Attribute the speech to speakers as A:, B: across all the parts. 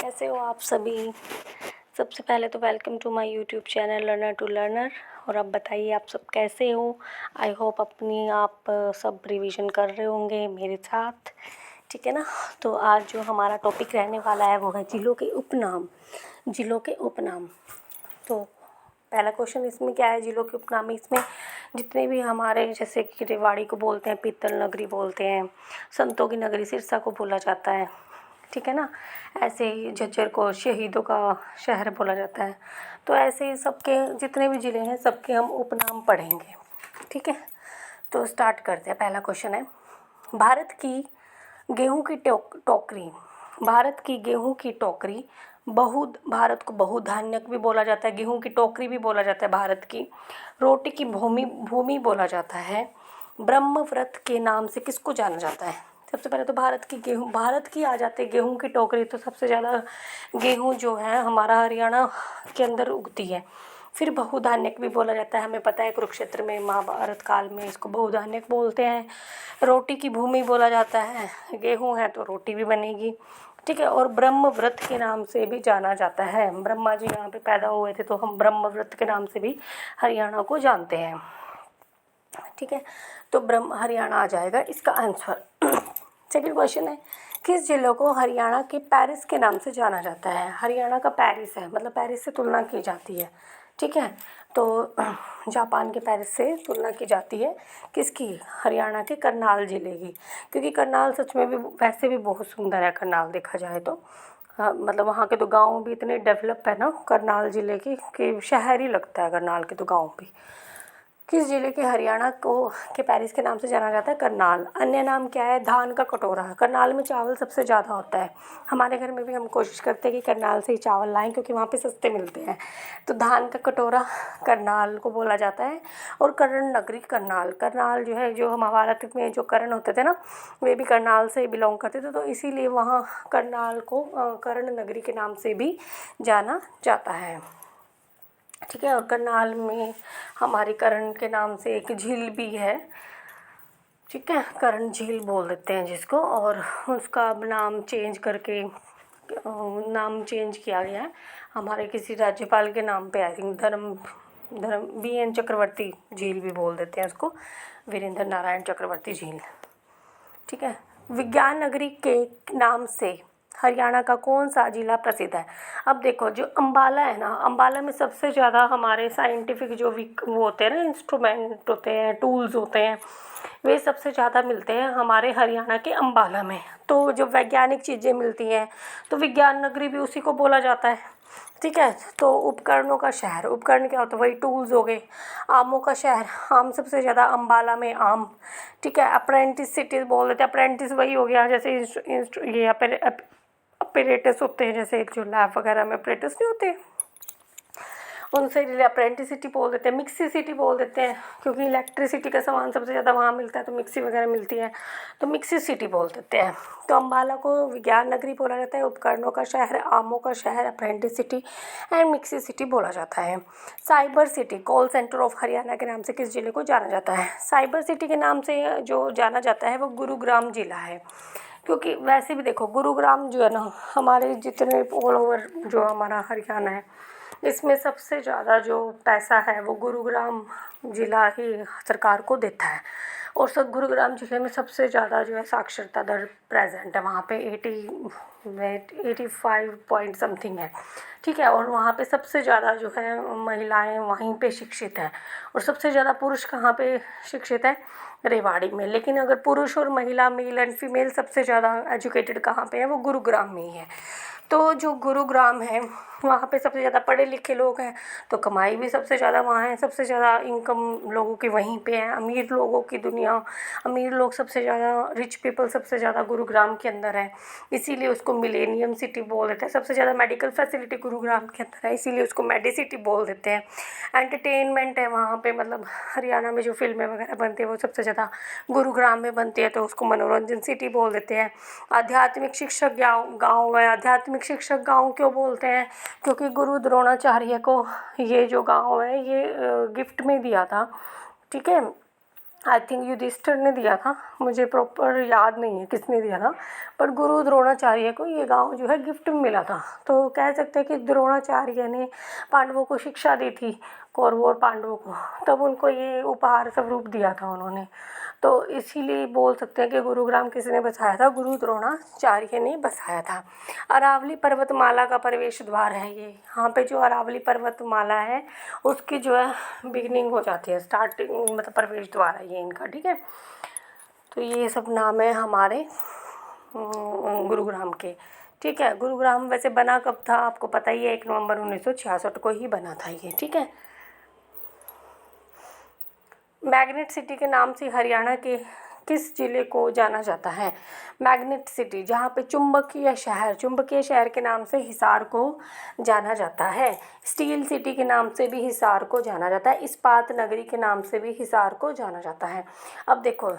A: कैसे हो आप सभी। सबसे पहले तो welcome to my YouTube channel learner to learner. और अब बताइए आप सब कैसे हो। आई होप अपनी आप सब रिवीजन कर रहे होंगे मेरे साथ, ठीक है ना। तो आज जो हमारा टॉपिक रहने वाला है वो है जिलों के उपनाम। जिलों के उपनाम। तो पहला क्वेश्चन इसमें क्या है, जिलों के उपनाम। इसमें जितने भी हमारे, जैसे कि रेवाड़ी को बोलते हैं पीतल नगरी बोलते हैं, संतों की नगरी सिरसा को बोला जाता है, ठीक है ना। ऐसे ही झज्जर को शहीदों का शहर बोला जाता है। तो ऐसे ही सबके जितने भी ज़िले हैं सबके हम उपनाम पढ़ेंगे, ठीक है। तो स्टार्ट करते हैं। पहला क्वेश्चन है, भारत की गेहूं की टोकरी। भारत की गेहूं की टोकरी भारत को बहुधान्यक भी बोला जाता है, गेहूं की टोकरी भी बोला जाता है। भारत की रोटी की भूमि भूमि बोला जाता है। ब्रह्मव्रत के नाम से किसको जाना जाता है। सबसे पहले तो भारत की आ जाते हैं गेहूं की टोकरी। तो सबसे ज़्यादा गेहूं जो है हमारा हरियाणा के अंदर उगती है। फिर बहुधान्यक भी बोला जाता है, हमें पता है कुरुक्षेत्र में महाभारत काल में इसको बहुधान्यक बोलते हैं। रोटी की भूमि बोला जाता है, गेहूं है तो रोटी भी बनेगी, ठीक है। और ब्रह्मव्रत के नाम से भी जाना जाता है। ब्रह्मा जी यहाँ पे पैदा हुए थे तो हम ब्रह्मव्रत के नाम से भी हरियाणा को जानते हैं, ठीक है। तो हरियाणा आ जाएगा इसका आंसर। सेकंड क्वेश्चन है, किस जिले को हरियाणा के पेरिस के नाम से जाना जाता है। हरियाणा का पेरिस है, मतलब पेरिस से तुलना की जाती है, ठीक है। तो जापान के पेरिस से तुलना की जाती है किसकी, हरियाणा के करनाल ज़िले की। क्योंकि करनाल सच में भी वैसे भी बहुत सुंदर है करनाल, देखा जाए तो। हाँ, मतलब वहाँ के तो गांव भी इतने डेवलप है ना करनाल ज़िले की कि शहर ही लगता है करनाल के तो गांव भी। किस जिले के हरियाणा को के पेरिस के नाम से जाना जाता है, करनाल। अन्य नाम क्या है, धान का कटोरा। करनाल में चावल सबसे ज़्यादा होता है। हमारे घर में भी हम कोशिश करते हैं कि करनाल से ही चावल लाएं क्योंकि वहाँ पे सस्ते मिलते हैं। तो धान का कटोरा करनाल को बोला जाता है। और कर्ण नगरी करनाल। करनाल जो है, जो महाभारत में जो कर्ण होते थे ना, वे भी करनाल से बिलोंग करते थे। तो इसीलिए वहाँ करनाल को कर्ण नगरी के नाम से भी जाना जाता है, ठीक है। और करनाल में हमारी कर्ण के नाम से एक झील भी है, ठीक है। कर्ण झील बोल देते हैं जिसको। और उसका नाम चेंज करके नाम चेंज किया गया है हमारे किसी राज्यपाल के नाम पे। आई थिंक धर्म वीएन चक्रवर्ती झील भी बोल देते हैं उसको, वीरेंद्र नारायण चक्रवर्ती झील, ठीक है। विज्ञान नगरी के नाम से हरियाणा का कौन सा जिला प्रसिद्ध है। अब देखो, जो अंबाला है ना, अंबाला में सबसे ज़्यादा हमारे साइंटिफिक जो वो होते हैं ना, इंस्ट्रूमेंट होते हैं, टूल्स होते हैं, वे सबसे ज़्यादा मिलते हैं हमारे हरियाणा के अंबाला में। तो जो वैज्ञानिक चीज़ें मिलती हैं तो विज्ञान नगरी भी उसी को बोला जाता है, ठीक है। तो उपकरणों का शहर, उपकरण क्या होता है, वही टूल्स हो गए। आमों का शहर, आम सबसे ज़्यादा अंबाला में आम, ठीक है। अप्रेंटिस सिटी बोल देते हैं, अप्रेंटिस वही हो गया जैसे ये अपरेटस होते हैं, जैसे जो लैब वगैरह में अपरेटस नहीं होते, उनसे अप्रेंटिस सिटी बोल देते हैं। मिक्सी सिटी बोल देते हैं क्योंकि इलेक्ट्रिसिटी का सामान सबसे ज़्यादा वहाँ मिलता है, तो मिक्सी वगैरह मिलती है तो मिक्सी सिटी बोल देते हैं। तो अम्बाला को विज्ञान नगरी बोला जाता है, उपकरणों का शहर, आमों का शहर, apprentice city and mixie city बोला जाता है। Cyber city, call centre of Haryana के नाम से किस जिले को जाना जाता है। साइबर सिटी के नाम से जो जाना जाता है वो गुरुग्राम जिला है। क्योंकि वैसे भी देखो, गुरुग्राम जो है ना, हमारे जितने ऑल ओवर जो हमारा हरियाणा है इसमें सबसे ज़्यादा जो पैसा है वो गुरुग्राम ज़िला ही सरकार को देता है। और सब गुरुग्राम ज़िले में सबसे ज़्यादा जो है साक्षरता दर प्रेजेंट है, वहाँ पे 85 पॉइंट समथिंग है, ठीक है। और वहाँ पे सबसे ज़्यादा जो है महिलाएं वहीं पे शिक्षित हैं। और सबसे ज़्यादा पुरुष कहाँ पे शिक्षित है, रेवाड़ी में। लेकिन अगर पुरुष और महिला, मेल एंड फीमेल सबसे ज़्यादा एजुकेटेड कहाँ पे है, वो गुरुग्राम में ही है। तो जो गुरुग्राम है वहाँ पे सबसे ज़्यादा पढ़े लिखे लोग हैं, तो कमाई भी सबसे ज़्यादा वहाँ है, सबसे ज़्यादा इनकम लोगों की वहीं पे है। अमीर लोगों की दुनिया, अमीर लोग सबसे ज़्यादा, रिच पीपल सबसे ज़्यादा गुरुग्राम के अंदर है, इसीलिए उसको मिलेनियम सिटी बोल देते हैं। सबसे ज़्यादा मेडिकल फैसिलिटी गुरुग्राम के अंदर है, इसीलिए उसको मेडी सिटी बोल देते हैं। एंटरटेनमेंट है वहाँ पे, मतलब हरियाणा में जो फिल्में वगैरह बनती है वो सबसे ज़्यादा गुरुग्राम में बनती है, तो उसको मनोरंजन सिटी बोल देते हैं। आध्यात्मिक शिक्षक गाँव है। आध्यात्मिक शिक्षक गाँव क्यों बोलते हैं, क्योंकि गुरु द्रोणाचार्य को ये जो गाँव है ये गिफ्ट में दिया था, ठीक है। आई थिंक युधिष्ठिर ने दिया था, मुझे प्रॉपर याद नहीं है किसने दिया था, पर गुरु द्रोणाचार्य को ये गांव जो है गिफ्ट में मिला था। तो कह सकते हैं कि द्रोणाचार्य ने पांडवों को शिक्षा दी थी, कौरवों और पांडवों को, तब उनको ये उपहार स्वरूप दिया था उन्होंने। तो इसीलिए बोल सकते हैं कि गुरुग्राम किसने बसाया था, गुरु द्रोणाचार्य ने बसाया था। अरावली पर्वतमाला का प्रवेश द्वार है ये, यहाँ पे जो अरावली पर्वतमाला है उसकी जो है बिगिनिंग हो जाती है, स्टार्टिंग मतलब प्रवेश द्वार है ये इनका, ठीक है। तो ये सब नाम है हमारे गुरुग्राम के, ठीक है। गुरुग्राम वैसे बना कब था आपको पता ही है, 1 नवंबर 1966 को ही बना था ये, ठीक है। मैग्नेट सिटी के नाम से हरियाणा के किस जिले को जाना जाता है? मैग्नेट सिटी, जहाँ पे चुंबकीय शहर के नाम से हिसार को जाना जाता है। स्टील सिटी के नाम से भी हिसार को जाना जाता है। इस्पात नगरी के नाम से भी हिसार को जाना जाता है। अब देखो,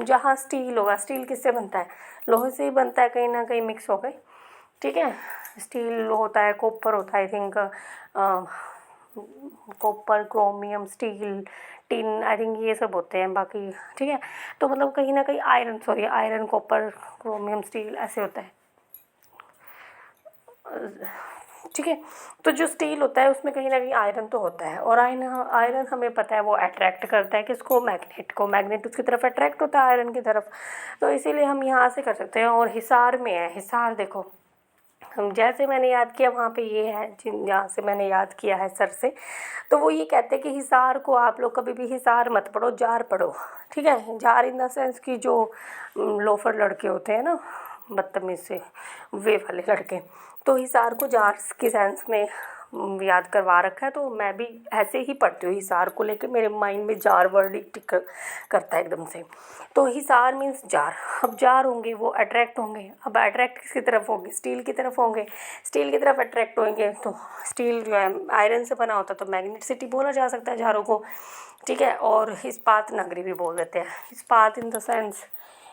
A: जहाँ स्टील होगा, स्टील किससे बनता है? लोहे से ही बनता है, कहीं ना कहीं मिक्स हो गए, ठीक है। स्टील होता है, कॉपर होता है, I think copper, chromium, steel, tin, I think ये सब होते हैं बाकी, ठीक है। तो मतलब कहीं ना कहीं आयरन, कॉपर, क्रोमियम, स्टील ऐसे होता है, ठीक है। तो जो स्टील होता है उसमें कहीं ना कहीं आयरन तो होता है, और आयरन हमें पता है वो अट्रैक्ट करता है किसको? मैग्नेट को। मैग्नेट उसकी तरफ अट्रैक्ट होता है, आयरन की तरफ। तो इसीलिए हम यहाँ से कर सकते हैं। और हिसार में है, हिसार देखो, हम जैसे मैंने याद किया वहाँ पे ये है, जहाँ से मैंने याद किया है सर से, तो वो ये कहते हैं कि हिसार को आप लोग कभी भी हिसार मत पढ़ो, जार पढ़ो, ठीक है। जार इन द सेंस कि जो लोफर लड़के होते हैं ना, बदतमीज से, वे वाले लड़के, तो हिसार को जार की सेंस में याद करवा रखा है। तो मैं भी ऐसे ही पढ़ती हूँ हिसार को लेके, मेरे माइंड में जार वर्ड ही टिक करता है एकदम से। तो हिसार मीन्स जार। अब जार होंगे वो अट्रैक्ट होंगे, अब अट्रैक्ट किसकी तरफ होंगे? स्टील की तरफ होंगे, स्टील की तरफ अट्रैक्ट होंगे। तो स्टील जो है आयरन से बना होता है, तो मैग्नेट सिटी बोला जा सकता है जारों को, ठीक है। और इस्पात नगरी भी बोल देते हैं। इस्पात इन द सेंस,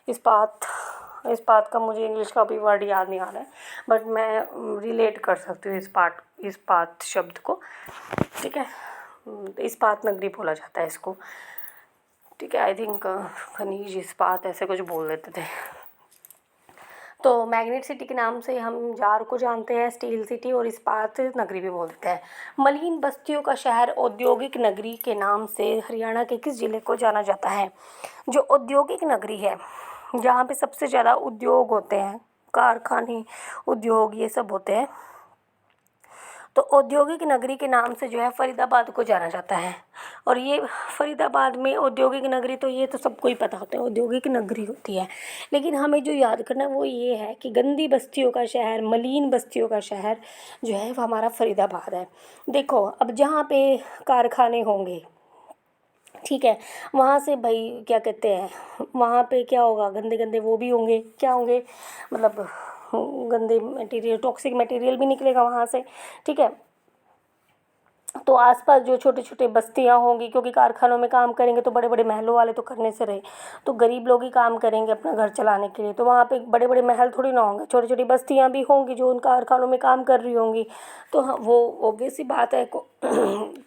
A: इस्पात का मुझे इंग्लिश का भी वर्ड याद नहीं आ रहा है, बट मैं रिलेट कर सकती हूँ इस्पात शब्द को, ठीक है। इस्पात नगरी बोला जाता है इसको, ठीक है। आई थिंक खनिज इस्पात ऐसे कुछ बोल देते थे। तो मैग्नेट सिटी के नाम से हम जार को जानते हैं, स्टील सिटी और इस्पात नगरी भी बोल देते हैं। मलिन बस्तियों का शहर औद्योगिक नगरी के नाम से हरियाणा के किस जिले को जाना जाता है? जो औद्योगिक नगरी है, जहाँ पे सबसे ज़्यादा उद्योग होते हैं, कारखाने, उद्योग, ये सब होते हैं, तो औद्योगिक नगरी के नाम से जो है फरीदाबाद को जाना जाता है। और ये फरीदाबाद में औद्योगिक नगरी, तो ये तो सबको ही पता होता है औद्योगिक नगरी होती है, लेकिन हमें जो याद करना है वो ये है कि गंदी बस्तियों का शहर, मलिन बस्तियों का शहर जो है वो हमारा फरीदाबाद है। देखो, अब जहाँ पे कारखाने होंगे, ठीक है, वहाँ से भाई क्या कहते हैं, वहाँ पे क्या होगा? गंदे गंदे वो भी होंगे, क्या होंगे, मतलब गंदे मटेरियल, टॉक्सिक मटेरियल भी निकलेगा वहाँ से, ठीक है। तो आसपास जो छोटे छोटे बस्तियां होंगी, क्योंकि कारखानों में काम करेंगे तो बड़े बड़े महलों वाले तो करने से रहे, तो गरीब लोग ही काम करेंगे अपना घर चलाने के लिए, तो वहाँ पे बड़े बड़े महल थोड़ी ना होंगे, छोटी छोटी बस्तियां भी होंगी जो उन कारखानों में काम कर रही होंगी। तो हाँ, वो ऑब्वियस सी बात है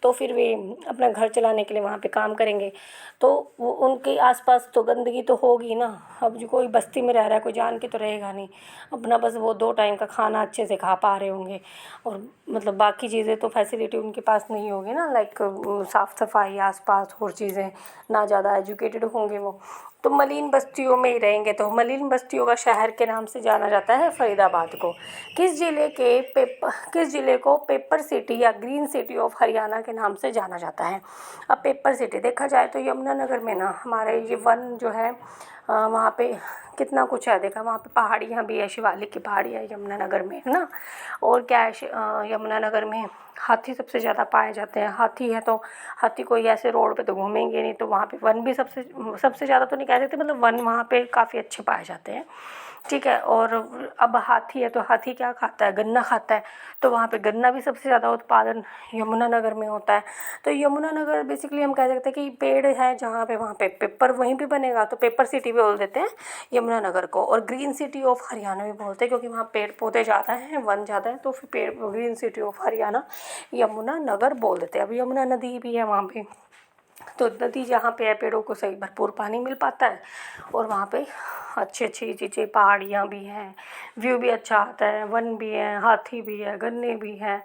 A: तो फिर वे अपना घर चलाने के लिए वहाँ पे काम करेंगे, तो वो उनके आसपास तो गंदगी तो होगी ना। अब जो कोई बस्ती में रह रहा है, कोई जान के तो रहेगा नहीं, अपना बस वो 2 टाइम का खाना अच्छे से खा पा रहे होंगे, और मतलब बाकी चीज़ें तो फैसिलिटी उनके पास नहीं होगी ना, लाइक साफ़ सफाई आसपास और चीज़ें, ना ज़्यादा एजुकेटेड होंगे वो, तो मलिन बस्तियों में ही रहेंगे। तो मलिन बस्तियों का शहर के नाम से जाना जाता है फरीदाबाद को। किस जिले को पेपर सिटी या ग्रीन सिटी ऑफ हरियाणा के नाम से जाना जाता है? अब पेपर सिटी देखा जाए तो यमुनानगर में ना हमारे ये वन जो है, वहाँ पे कितना कुछ है, देखा वहाँ पे पहाड़ियाँ भी है, शिवालिक की पहाड़ियाँ यमुनानगर में, है ना। और क्या है, यमुनानगर में हाथी सबसे ज़्यादा पाए जाते हैं। हाथी है तो हाथी कोई ऐसे रोड पे तो घूमेंगे नहीं, तो वहाँ पे वन भी सबसे ज़्यादा तो नहीं कह सकते, मतलब वन वहाँ पे काफ़ी अच्छे पाए जाते हैं, ठीक है। और अब हाथी है तो हाथी क्या खाता है? गन्ना खाता है, तो वहाँ पे गन्ना भी सबसे ज़्यादा उत्पादन यमुनानगर में होता है। तो यमुनानगर बेसिकली हम कह सकते हैं कि पेड़ है जहाँ पे, वहाँ पे पेपर वहीं पे बनेगा, तो पेपर सिटी भी बोल देते हैं यमुनानगर को। और ग्रीन सिटी ऑफ हरियाणा भी बोलते हैं, क्योंकि वहाँ पेड़ पौधे ज़्यादा हैं, वन ज़्यादा है, तो फिर green city of Haryana Yamunanagar बोल देते हैं। अब यमुना नदी भी है वहाँ पे, तो नदी जहाँ पे है पेड़ों को सही भरपूर पानी मिल पाता है और वहाँ पे अच्छी अच्छी चीज़ें, पहाड़ियाँ भी हैं, व्यू भी अच्छा आता है, वन भी है, हाथी भी है, गन्ने भी हैं,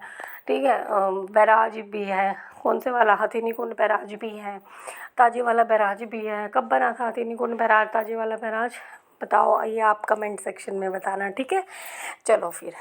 A: ठीक है। बैराज भी है, कौन से वाला, हथिनीकुंड बैराज भी है, ताजे वाला बैराज भी है। कब बना था हथिनीकुंड बैराज, ताजे वाला बैराज, बताओ, आइए आप कमेंट सेक्शन में बताना, ठीक है। चलो फिर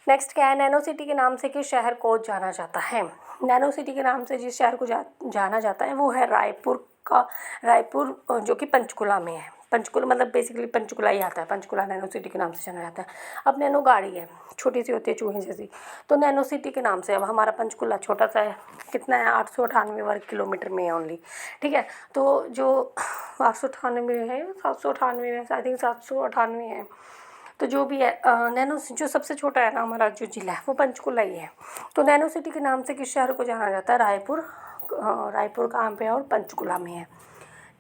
A: नेक्स्ट क्या है, नैनो सिटी के नाम से किस शहर को जाना जाता है। नैनो सिटी के नाम से जिस शहर को जाना जाता है वो है रायपुर का, रायपुर जो कि पंचकुला में है। पंचकुला मतलब बेसिकली पंचकुला ही आता है, पंचकुला नैनो सिटी के नाम से जाना जाता है। अब नैनो गाड़ी है, छोटी सी होती है चूहे जैसी, तो नैनो सिटी के नाम से। अब हमारा पंचकुला छोटा सा है, कितना है, 898 वर्ग किलोमीटर में है ओनली, ठीक है। तो जो 898 है, 798 है, आई थिंक 798 है, तो जो भी है, नैनो जो सबसे छोटा है ना हमारा जो ज़िला है वो पंचकुला ही है। तो नैनो सिटी के नाम से किस शहर को जाना जाता है, रायपुर। रायपुर कहाँ पे है, और पंचकुला में है,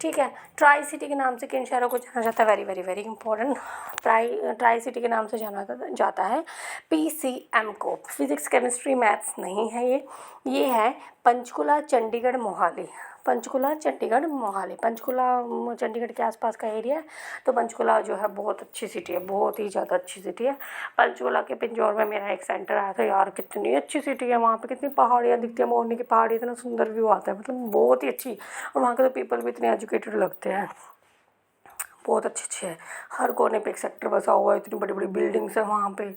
A: ठीक है। ट्राई सिटी के नाम से किन शहरों को जाना जाता है, very very very important. Tri city के नाम से जाना जाता है PCM को। फिजिक्स केमिस्ट्री मैथ्स नहीं है ये है पंचकुला चंडीगढ़ मोहाली। पंचकुला चंडीगढ़ मोहाली, पंचकुला चंडीगढ़ के आसपास का एरिया है। तो पंचकुला जो है बहुत अच्छी सिटी है, बहुत ही ज़्यादा अच्छी सिटी है। पंचकुला के पिंजौर में मेरा एक सेंटर आया था यार, कितनी अच्छी सिटी है, वहाँ पे कितनी पहाड़ियाँ दिखती है, मोरनी की पहाड़ी, इतना सुंदर व्यू आता है, मतलब बहुत ही अच्छी। और वहाँ के तो पीपल भी इतने एजुकेटेड लगते हैं, बहुत अच्छे अच्छे है। हर कोने पे एक सेक्टर बसा हुआ है, इतनी बड़ी बड़ी बिल्डिंग्स है वहाँ पे,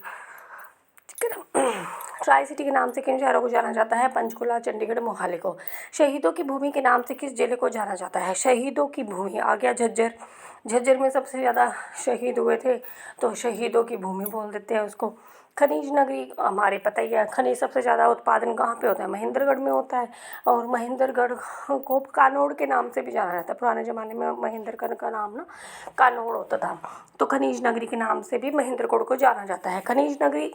A: ठीक है ना। ट्राई सिटी के नाम से किन शहरों को जाना जाता है, पंचकुला चंडीगढ़ मोहाली को। शहीदों की भूमि के नाम से किस जिले को जाना जाता है, शहीदों की भूमि आ गया झज्जर। झज्जर में सबसे ज़्यादा शहीद हुए थे, तो शहीदों की भूमि बोल देते हैं उसको। खनिज नगरी हमारे पता ही है, खनिज सबसे ज़्यादा उत्पादन कहाँ पे होता है, महेंद्रगढ़ में होता है। और महेंद्रगढ़ को कानौड़ के नाम से भी जाना जाता है, पुराने ज़माने में महेंद्रगढ़ का नाम ना कानौड़ होता था। तो खनिज नगरी के नाम से भी महेंद्रगढ़ को जाना जाता है। खनिज नगरी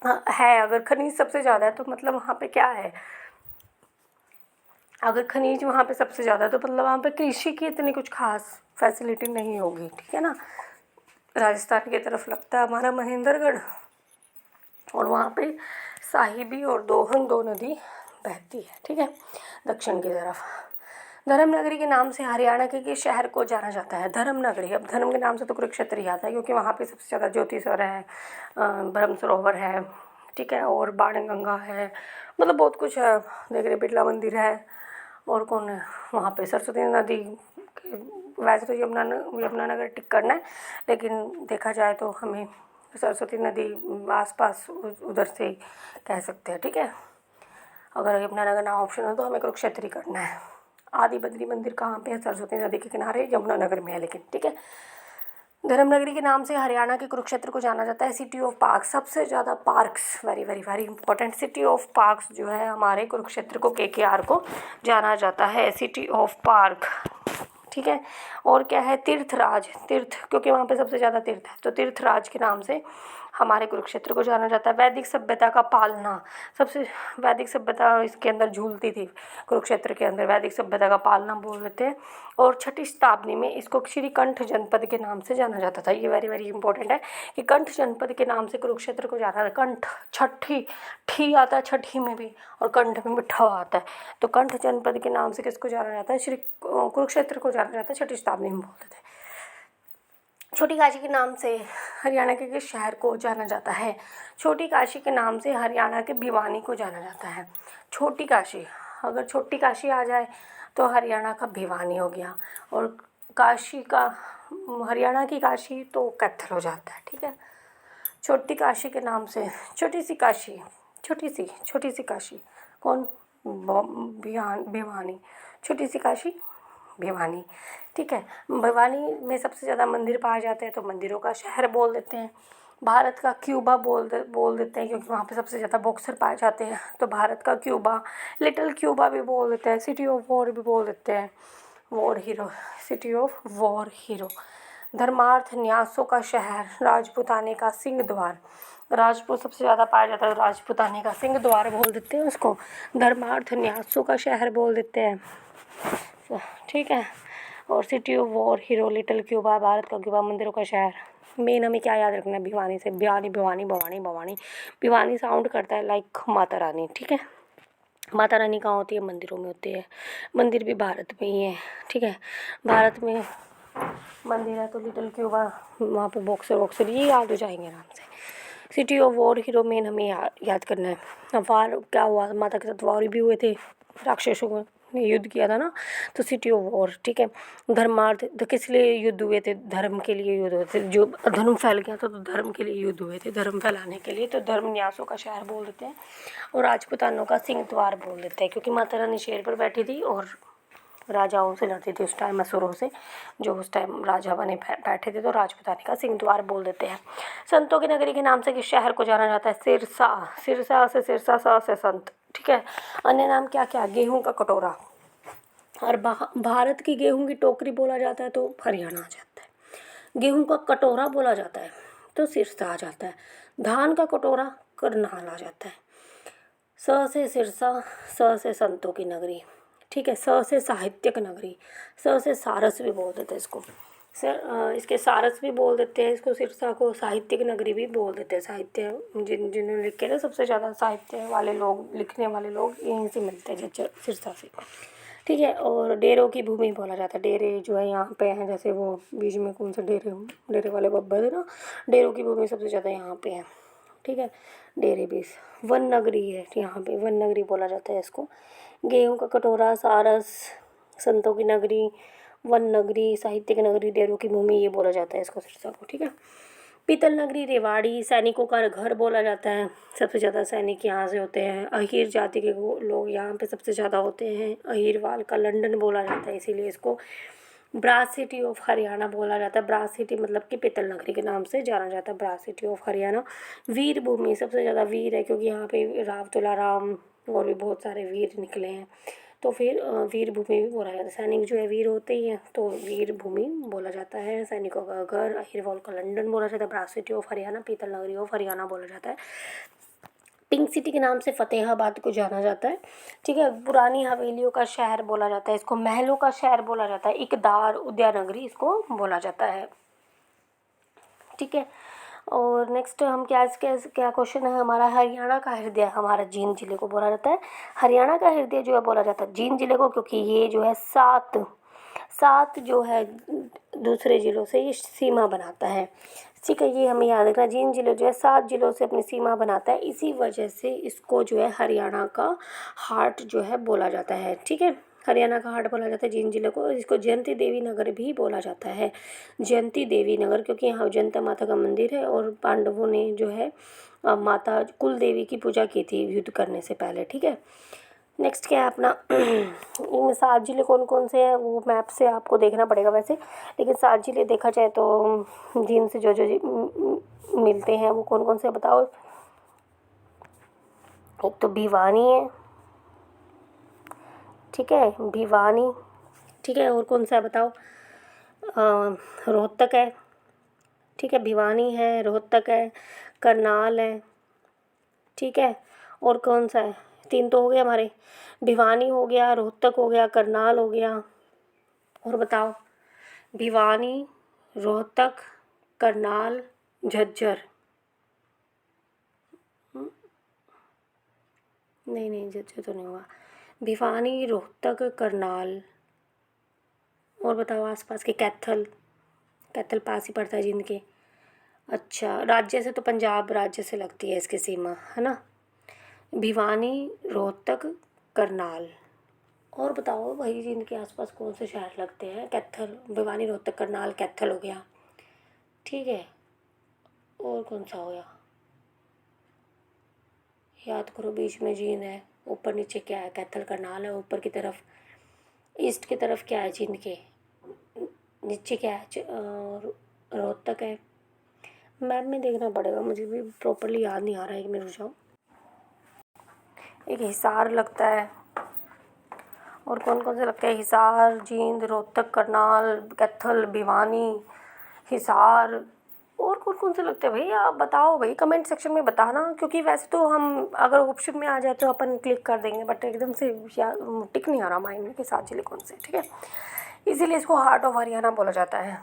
A: है, अगर खनिज सबसे ज़्यादा है तो मतलब वहाँ पे क्या है, अगर खनिज वहाँ पे सबसे ज़्यादा है तो मतलब वहाँ पे कृषि की इतनी कुछ खास फैसिलिटी नहीं होगी, ठीक है ना। राजस्थान की तरफ लगता है हमारा महेंद्रगढ़, और वहाँ पे साहिबी और दोहन दो नदी बहती है, ठीक है, दक्षिण की तरफ। धर्मनगरी के नाम से हरियाणा के किस शहर को जाना जाता है, धर्मनगरी। अब धर्म के नाम से तो कुरुक्षेत्र ही आता है, क्योंकि वहाँ पे सबसे ज़्यादा ज्योतिसर है, ब्रह्म सरोवर है, ठीक है, और बाणगंगा है, मतलब बहुत कुछ है। देख रहे बिरला मंदिर है, और कौन है वहाँ पे, सरस्वती नदी वैसे तो यमुनानगर टिक करना है, लेकिन देखा जाए तो हमें सरस्वती नदी आसपास उधर से ही कह सकते हैं, ठीक है। अगर यमुनानगर ना ऑप्शन हो तो हमें कुरुक्षेत्र ही करना है। आदि बद्री मंदिर कहाँ पे है, सरस्वती नदी के किनारे यमुनानगर में है, लेकिन ठीक है। धर्मनगरी के नाम से हरियाणा के कुरुक्षेत्र को जाना जाता है। सिटी ऑफ पार्क, सबसे ज़्यादा parks, very very very important, city of parks जो है हमारे कुरुक्षेत्र को, KKR को जाना जाता है, सिटी ऑफ पार्क, ठीक है। और क्या है, तीर्थराज, तीर्थ, क्योंकि वहाँ पे सबसे ज़्यादा तीर्थ है, तो तीर्थराज के नाम से हमारे कुरुक्षेत्र को जाना जाता है। वैदिक सभ्यता का पालना, सबसे वैदिक सभ्यता इसके अंदर झूलती थी, कुरुक्षेत्र के अंदर वैदिक सभ्यता का पालना बोल देते हैं। और 6ठी शताब्दी में इसको श्रीकंठ जनपद के नाम से जाना जाता था। ये वेरी वेरी इंपॉर्टेंट है कि कंठ जनपद के नाम से कुरुक्षेत्र को जाना, कंठ, छठी, ठी आता है छठी में भी, और कंठ में मिठा आता है, तो कंठ जनपद के नाम से किसको जाना जाता है, श्री कुरुक्षेत्र को जाना जाता है, 6ठी शताब्दी में बोलते थे। छोटी काशी के नाम से हरियाणा के किस शहर को जाना जाता है, छोटी काशी के नाम से हरियाणा के भिवानी को जाना जाता है। छोटी काशी, अगर छोटी काशी आ जाए तो हरियाणा का भिवानी हो गया, और काशी का, हरियाणा की काशी तो कैथल हो जाता है, ठीक है। छोटी काशी के नाम से छोटी सी काशी, छोटी सी काशी कौन, भिवानी, छोटी सी काशी भिवानी, ठीक है। भिवानी में सबसे ज़्यादा मंदिर पाए जाते हैं, तो मंदिरों का शहर बोल देते हैं। भारत का क्यूबा बोल देते हैं, क्योंकि वहाँ पे सबसे ज़्यादा बॉक्सर पाए जाते हैं, तो भारत का क्यूबा, लिटिल क्यूबा भी बोल देते हैं, सिटी ऑफ वॉर भी बोल देते हैं, war hero, city of war hero. धर्मार्थ न्यासों का शहर, राजपूताने का सिंह द्वार, राजपूत सबसे ज़्यादा पाया जाता है, राजपूताने का सिंह द्वार बोल देते हैं उसको, धर्मार्थ न्यासों का शहर बोल देते हैं, ठीक है। और city of war hero, little Cuba, Bharat का क्यूबा, मंदिरों का शहर। मेन हमें क्या याद रखना है, भिवानी से, भिवानी भिवानी भवानी भवानी, भिवानी साउंड करता है लाइक माता रानी, ठीक है। माता रानी कहाँ होती है? मंदिरों में होती है। मंदिर भी भारत में ही है, ठीक है। भारत में मंदिर है तो लिटिल क्यूबा, वहाँ पे बॉक्सर वॉक्सर ये याद हो जाएंगे आराम से। City of war, hero main हमें याद करना है। अब वार क्या हुआ, माता के साथ वॉर भी हुए थे, राक्षसों ने युद्ध किया था ना, तो सिटी ऑफ वॉर, ठीक है। धर्मार्थ, तो किस लिए युद्ध हुए थे? धर्म के लिए युद्ध हुए थे। जो धर्म फैल गया था तो धर्म के लिए युद्ध हुए थे, धर्म फैलाने के लिए, तो धर्म न्यासों का शहर बोल देते हैं और राजपूतानों का सिंह द्वार बोल देते हैं, क्योंकि माता रानी शेर पर बैठी थी और राजाओं से लड़ती थी उस टाइम, असुरों से, जो उस टाइम राजा बने बैठे थे, तो राजपूतानी का सिंह द्वार बोल देते हैं। संतों की नगरी के नाम से किस शहर को जाना जाता है? सिरसा, सिरसा से सिरसा, सा से संत, ठीक है। अन्य नाम क्या क्या? गेहूं का कटोरा, और भारत की गेहूं की टोकरी बोला जाता है तो हरियाणा आ जाता है। गेहूं का कटोरा बोला जाता है तो सिरसा आ जाता है। धान का कटोरा करनाल आ जाता है। स से सिरसा, स से संतों की नगरी, ठीक है। स से साहित्यक नगरी, स से सारस भी बोल देते हैं इसको। इसके सारस भी बोल देते हैं इसको, सिरसा को साहित्यिक नगरी भी बोल देते हैं। साहित्य जिन्होंने लिखे ना, सबसे ज़्यादा साहित्य वाले लोग, लिखने वाले लोग यहीं से मिलते हैं, सिरसा से, ठीक है। और डेरों की भूमि बोला जाता है। डेरे जो है यहाँ पे हैं, जैसे वो बीच में कौन सा डेरे वाले बब्बर है ना, डेरों की भूमि सबसे ज़्यादा यहाँ पे है, ठीक है। डेरे बेस वन नगरी है, यहाँ पे वन नगरी बोला जाता है इसको। गेहूं का कटोरा, सारस, संतों की नगरी, वन नगरी, साहित्य की नगरी, डेरों की भूमि, ये बोला जाता है इसको, सिरसा को, ठीक है। पीतल नगरी, रेवाड़ी, सैनिकों का घर बोला जाता है। सबसे ज़्यादा सैनिक यहाँ से होते हैं। अहीर जाति के लोग यहाँ पे सबसे ज़्यादा होते हैं। अहीरवाल का लंदन बोला जाता है, इसीलिए इसको ब्रास सिटी ऑफ हरियाणा बोला जाता है। ब्रास सिटी मतलब कि पीतल नगरी के नाम से जाना जाता है, ब्रास सिटी ऑफ हरियाणा। वीर भूमि, सबसे ज़्यादा वीर है क्योंकि यहाँ पे राव तुलाराम और भी बहुत सारे वीर निकले हैं, तो फिर वीर भूमि भी बोला जाता है। सैनिक जो है वीर होते ही हैं, तो वीर भूमि बोला जाता है। सैनिकों का घर, अहीरवाल का लंदन बोला जाता है। ब्रास सिटी ऑफ हरियाणा, पीतल नगरी ऑफ हरियाणा बोला जाता है। पिंक सिटी के नाम से फतेहाबाद को जाना जाता है, ठीक है। पुरानी हवेलियों का शहर बोला जाता है इसको। महलों का शहर बोला जाता है। इकदार, उदयनगरी इसको बोला जाता है, ठीक है। और नेक्स्ट हम क्या क्वेश्चन है हमारा? हरियाणा का हृदय हमारा जींद जिले को बोला जाता है। हरियाणा का हृदय जो है बोला जाता है जींद जिले को, क्योंकि ये जो है सात जो है दूसरे ज़िलों से ये सीमा बनाता है, ठीक है। ये हमें याद रखना, जींद जिले जो है 7 ज़िलों से अपनी सीमा बनाता है, इसी वजह से इसको जो है हरियाणा का हार्ट जो है बोला जाता है, ठीक है। हरियाणा का हार्ट बोला जाता है जींद जिले को। इसको जयंती देवी नगर भी बोला जाता है, जयंती देवी नगर, क्योंकि यहाँ जयंता माता का मंदिर है और पांडवों ने जो है माता कुल देवी की पूजा की थी युद्ध करने से पहले, ठीक है। नेक्स्ट क्या है अपना इनमें 7 जिले कौन कौन से हैं वो मैप से आपको देखना पड़ेगा वैसे, लेकिन 7 जिले देखा जाए तो जींद से जो मिलते हैं वो कौन कौन से बताओ? एक तो भिवानी है, ठीक है, भिवानी, ठीक है। और कौन सा है बताओ? रोहतक है, ठीक है। भिवानी है, रोहतक है, करनाल है, ठीक है। और कौन सा है? 3 तो हो गए हमारे, भिवानी हो गया, रोहतक हो गया, करनाल हो गया, और बताओ? भिवानी, रोहतक, करनाल, झज्जर। नहीं झज्जर तो नहीं होगा। भिवानी, रोहतक, करनाल, और बताओ आसपास के? कैथल पास ही पड़ता है जिंद के। अच्छा, राज्य से तो पंजाब राज्य से लगती है इसकी सीमा, है ना। भिवानी, रोहतक, करनाल, और बताओ वही जिनके आसपास कौन से शहर लगते हैं? कैथल, भिवानी, रोहतक, करनाल, कैथल हो गया, ठीक है। और कौन सा हो गया? याद करो, बीच में जींद है, ऊपर नीचे क्या है? कैथल, करनाल है, ऊपर की तरफ ईस्ट की तरफ क्या है जींद के? नीचे क्या है? रोहतक है। मैप में देखना पड़ेगा, मुझे भी प्रॉपरली याद नहीं आ रहा है, कि मैं रुक जाऊँ। एक हिसार लगता है, और कौन कौन से लगते हैं? हिसार, जींद, रोहतक, करनाल, कैथल, भिवानी, हिसार, और कौन कौन से लगते हैं भाई? आप बताओ भाई, कमेंट सेक्शन में बताना, क्योंकि वैसे तो हम अगर ऑप्शन में आ जाए तो अपन क्लिक कर देंगे, बट एकदम से टिक नहीं आ रहा माइंड में कि 7 जिले कौन से, ठीक है। इसीलिए इसको हार्ट ऑफ हरियाणा बोला जाता है।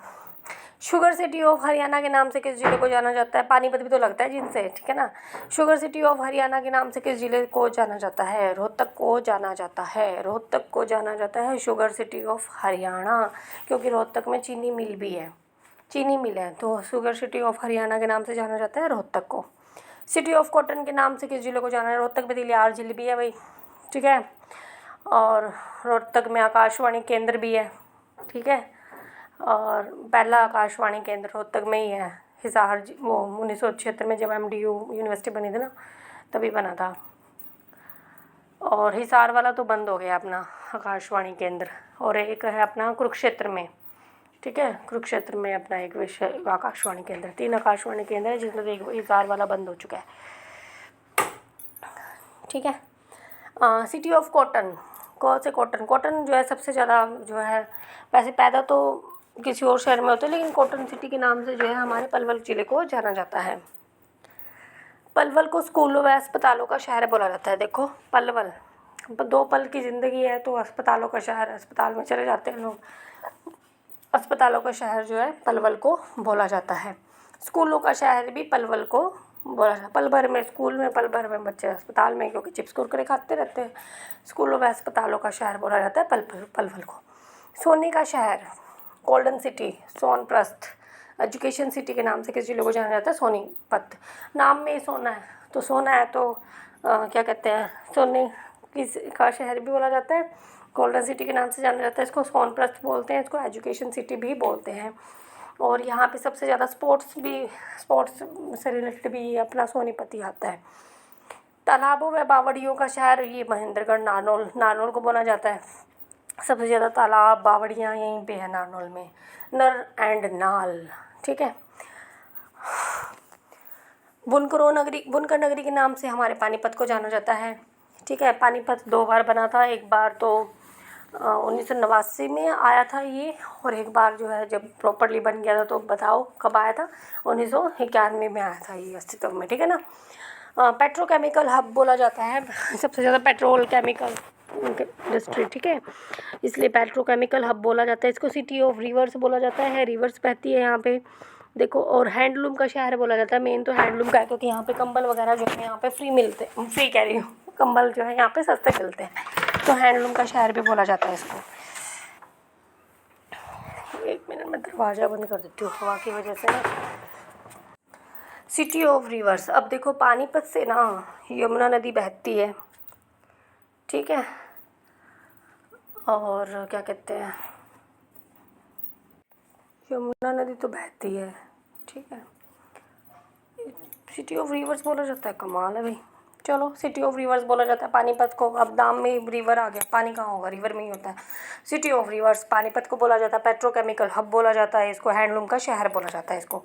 A: शुगर सिटी ऑफ हरियाणा के नाम से किस जिले को जाना जाता है? पानीपत भी तो लगता है जिनसे, ठीक है ना। शुगर सिटी ऑफ हरियाणा के नाम से किस जिले को जाना जाता है? रोहतक को जाना जाता है। रोहतक को जाना जाता है शुगर सिटी ऑफ हरियाणा, क्योंकि रोहतक में चीनी मिल भी है, चीनी मिल है, तो शुगर सिटी ऑफ हरियाणा के नाम से जाना जाता है रोहतक को। सिटी ऑफ कॉटन के नाम से किस जिले को जाना है? रोहतक में तिलियार झील भी है भाई, ठीक है। और रोहतक में आकाशवाणी केंद्र भी है, ठीक है। और पहला आकाशवाणी केंद्र रोहतक में ही है। हिसार वो 1976 में जब MDU यूनिवर्सिटी बनी थी ना, तभी बना था। और हिसार वाला तो बंद हो गया अपना आकाशवाणी केंद्र। और एक है अपना कुरुक्षेत्र में, ठीक है, कुरुक्षेत्र में अपना एक विषय आकाशवाणी केंद्र। 3 आकाशवाणी केंद्र है जिसमें से एक हिसार वाला बंद हो चुका है, ठीक है। सिटी ऑफ कॉटन, कौन से कॉटन? कॉटन जो है सबसे ज़्यादा जो है, वैसे पैदा तो किसी और शहर में होते हैं, लेकिन कॉटन सिटी के नाम से जो है हमारे पलवल जिले को जाना जाता है। पलवल को स्कूलों व अस्पतालों का शहर बोला जाता है। देखो पलवल, 2 पल की ज़िंदगी है तो अस्पतालों का शहर, अस्पताल में चले जाते हैं लोग, अस्पतालों का शहर जो है पलवल को बोला जाता है। स्कूलों का शहर भी पलवल को बोला जाता है। पल भर में स्कूल में, पल भर में बच्चे अस्पताल में, क्योंकि चिप्स कुरकुरे खाते रहते हैं। स्कूलों व अस्पतालों का शहर बोला जाता है पलवल को। सोने का शहर, golden city, Sonprasth. Education city के नाम से किस जिले को जाना जाता है? सोनीपत। नाम में ही सोना है, तो सोना है तो क्या कहते हैं, सोने किस का शहर भी बोला जाता है। गोल्डन सिटी के नाम से जाना जाता है, इसको सोनप्रस्थ बोलते हैं, इसको एजुकेशन सिटी भी बोलते हैं। और यहाँ पे सबसे ज़्यादा स्पोर्ट्स से रिलेटेड भी अपना सोनीपत ही आता है। तालाबों व बावड़ियों का शहर, ये महेंद्रगढ़, नारनौल को बोला जाता है। सबसे ज़्यादा तालाब बावड़ियाँ यहीं पे है नारनौल में, नर एंड नाल, ठीक है। बुनकर नगरी के नाम से हमारे पानीपत को जाना जाता है, ठीक है। पानीपत 2 बार बना था, एक बार तो 1989 में आया था ये, और एक बार जो है जब प्रॉपरली बन गया था, तो बताओ कब आया था? 1991 में आया था ये अस्तित्व में, ठीक है ना। पेट्रोकेमिकल हब बोला जाता है, सबसे ज़्यादा पेट्रोल केमिकल इंडस्ट्री, ठीक है, इसलिए पेट्रोकेमिकल हब बोला जाता है इसको। सिटी ऑफ रिवर्स बोला जाता है, रिवर्स बहती है यहाँ पे, देखो। और हैंडलूम का शहर बोला जाता है, मेन तो हैंडलूम का है, क्योंकि यहाँ पे कंबल वगैरह जो है यहाँ पे फ्री मिलते हैं, फ्री कह रही हूँ, कंबल जो है यहाँ पे सस्ते मिलते हैं, तो हैंडलूम का शहर भी बोला जाता है इसको। 1 मिनट में दरवाज़ा बंद कर देती हूँ हवा की वजह से ना। सिटी ऑफ रिवर्स, अब देखो पानीपत से ना यमुना नदी बहती है, ठीक है। और क्या कहते हैं, यमुना नदी तो बहती है, ठीक है। सिटी ऑफ रिवर्स बोला जाता है, कमाल है भाई। चलो, सिटी ऑफ रिवर्स बोला जाता है पानीपत को। अब नाम में रिवर आ गया, पानी कहाँ होगा, रिवर में ही होता है। सिटी ऑफ रिवर्स पानीपत को बोला जाता है। पेट्रोकेमिकल हब बोला जाता है इसको, हैंडलूम का शहर बोला जाता है इसको।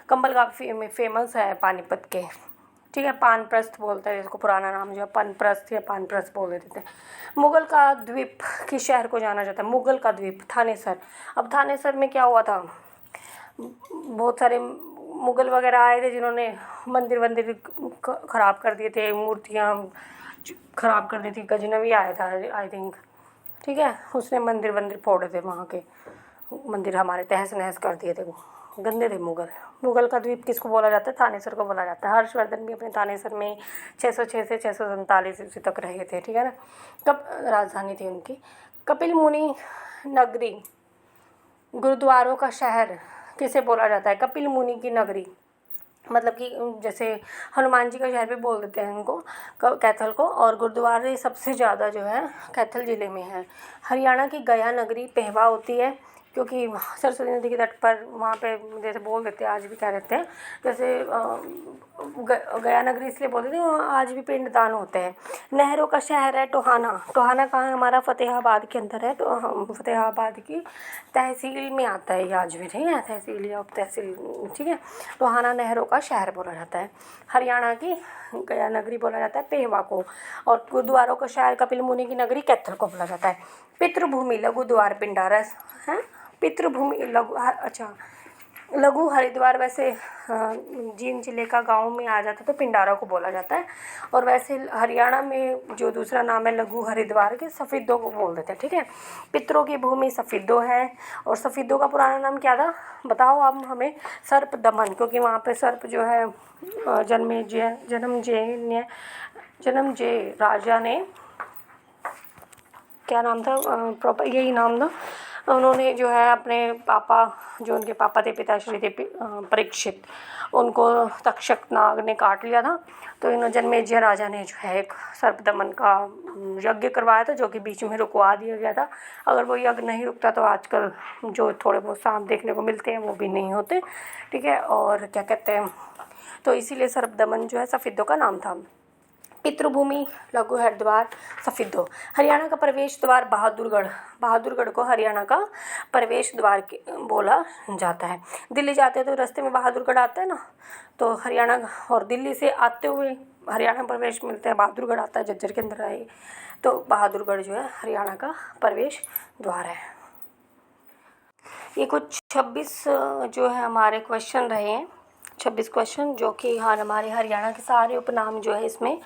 A: कंबल काफ़ी फेमस है पानीपत के, ठीक है। पानप्रस्थ बोलते हैं इसको, पुराना नाम जो है पनप्रस्थ या पानप्रस्थ बोल देते हैं। मुगल का द्वीप किस शहर को जाना जाता है? मुगल का द्वीप थानेसर। अब थानेसर में क्या हुआ था, बहुत सारे मुगल वगैरह आए थे जिन्होंने मंदिर ख़राब कर दिए थे, मूर्तियाँ ख़राब कर दी थी। गजनवी आया था आई थिंक, ठीक है, उसने मंदिर फोड़े थे, वहाँ के मंदिर हमारे तहस नहस कर दिए थे, वो गंदे थे मुगल। मुगल का द्वीप किसको बोला जाता है? थानेसर को बोला जाता है। हर्षवर्धन भी अपने थानेसर में 606 से 647 ईस्वी तक रहे थे, ठीक है ना, कब राजधानी थी उनकी। कपिल मुनि नगरी, गुरुद्वारों का शहर किसे बोला जाता है? कपिल मुनि की नगरी, मतलब कि जैसे हनुमान जी का शहर भी बोल देते हैं उनको, कैथल को। और गुरुद्वारे सबसे ज़्यादा जो है कैथल ज़िले में है। हरियाणा की गया नगरी पेहवा होती है, क्योंकि सरस्वती नदी के तट पर वहाँ पे जैसे बोल देते हैं, आज भी कह देते हैं, जैसे गया नगरी इसलिए बोल देते हैं, वहाँ आज भी पिंडदान होते हैं। नहरों का शहर है टोहाना। टोहाना कहाँ है? हमारा फतेहाबाद के अंदर है, तो फतेहाबाद की तहसील में आता है ये आज भी, ठीक है, तहसील या उप तहसील, ठीक है। टोहाना नहरों का शहर बोला जाता है। हरियाणा की गया नगरी बोला जाता है पेहवा को। और गुरुद्वारों का शहर कपिल मुनि की नगरी कैथल को बोला जाता है। पितृभूमि लघु द्वार पिंडारस है, पितृभूमि लघु, अच्छा, लघु हरिद्वार वैसे जींद जिले का गांव में आ जाता तो पिंडारा को बोला जाता है, और वैसे हरियाणा में जो दूसरा नाम है लघु हरिद्वार के सफ़ेदों को बोल देते हैं, ठीक है। पितरों की भूमि सफ़ेदों है, और सफ़ेदों का पुराना नाम क्या था बताओ आप हमें? सर्प दमन, क्योंकि वहाँ पे सर्प जो है जन्मजय राजा ने, क्या नाम था प्रॉपर यही नाम था, उन्होंने जो है अपने पापा, जो उनके पापा थे पिताश्री थे परीक्षित, उनको तक्षक नाग ने काट लिया था। तो इन जन्मेजय राजा ने जो है एक सर्पदमन का यज्ञ करवाया था, जो कि बीच में रुकवा दिया गया था। अगर वो यज्ञ नहीं रुकता तो आजकल जो थोड़े बहुत सांप देखने को मिलते हैं वो भी नहीं होते, ठीक है। और क्या कहते हैं, तो इसीलिए सर्पदमन जो है सफ़ेदों का नाम था। पितृभूमि लघु हरिद्वार सफ़ेदों। हरियाणा का प्रवेश द्वार बहादुरगढ़, बहादुरगढ़ को हरियाणा का प्रवेश द्वार बोला जाता है। दिल्ली जाते हैं तो रास्ते में बहादुरगढ़ आता है ना, तो हरियाणा और दिल्ली से आते हुए हरियाणा प्रवेश मिलते हैं, बहादुरगढ़ आता है झज्जर के अंदर आए, तो बहादुरगढ़ जो है हरियाणा का प्रवेश द्वार है। ये कुछ 26 जो है हमारे क्वेश्चन रहे हैं, 26 क्वेश्चन, जो कि हमारे हरियाणा के सारे उपनाम जो है इसमें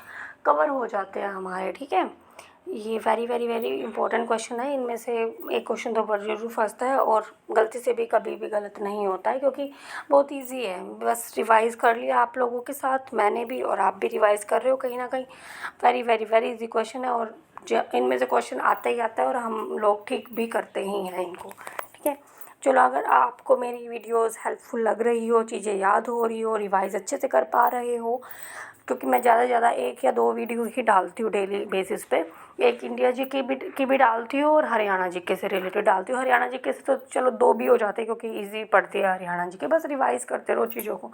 A: कवर हो जाते हैं हमारे, ठीक है। ये very very very important question है, इनमें से एक क्वेश्चन तो जरूर फंसता है, और गलती से भी कभी भी गलत नहीं होता है, क्योंकि बहुत इजी है। बस रिवाइज़ कर लिया आप लोगों के साथ, मैंने भी और आप भी रिवाइज़ कर रहे हो कहीं ना कहीं। Very very very easy question है, और इनमें से क्वेश्चन आता ही आता है, और हम लोग ठीक भी करते ही हैं इनको, ठीक है। चलो, अगर आपको मेरी वीडियोस हेल्पफुल लग रही हो, चीज़ें याद हो रही हो, रिवाइज़ अच्छे से कर पा रहे हो, क्योंकि मैं ज़्यादा से ज़्यादा 1 या 2 वीडियो ही डालती हूँ डेली बेसिस पे। एक इंडिया जी की भी डालती हूँ, और हरियाणा जीके से रिलेटेड डालती हूँ। हरियाणा जीके से तो चलो 2 भी हो जाते हैं, क्योंकि ईजी पड़ती है हरियाणा जीके, बस रिवाइज़ करते रहो चीज़ों को,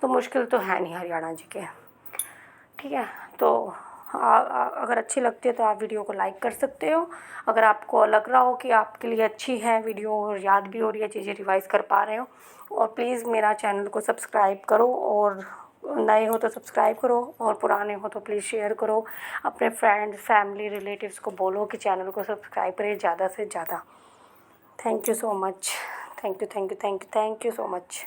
A: तो मुश्किल तो है नहीं हरियाणा जीके, ठीक है। तो अगर अच्छी लगती है तो आप वीडियो को लाइक कर सकते हो। अगर आपको लग रहा हो कि आपके लिए अच्छी है वीडियो और याद भी हो रही है, चीज़ें रिवाइज़ कर पा रहे हो, और प्लीज़ मेरा चैनल को सब्सक्राइब करो, और नए हो तो सब्सक्राइब करो, और पुराने हो तो प्लीज़ शेयर करो। अपने फ्रेंड्स, फैमिली, रिलेटिव्स को बोलो कि चैनल को सब्सक्राइब करें ज़्यादा से ज़्यादा। Thank you so much, thank you so much.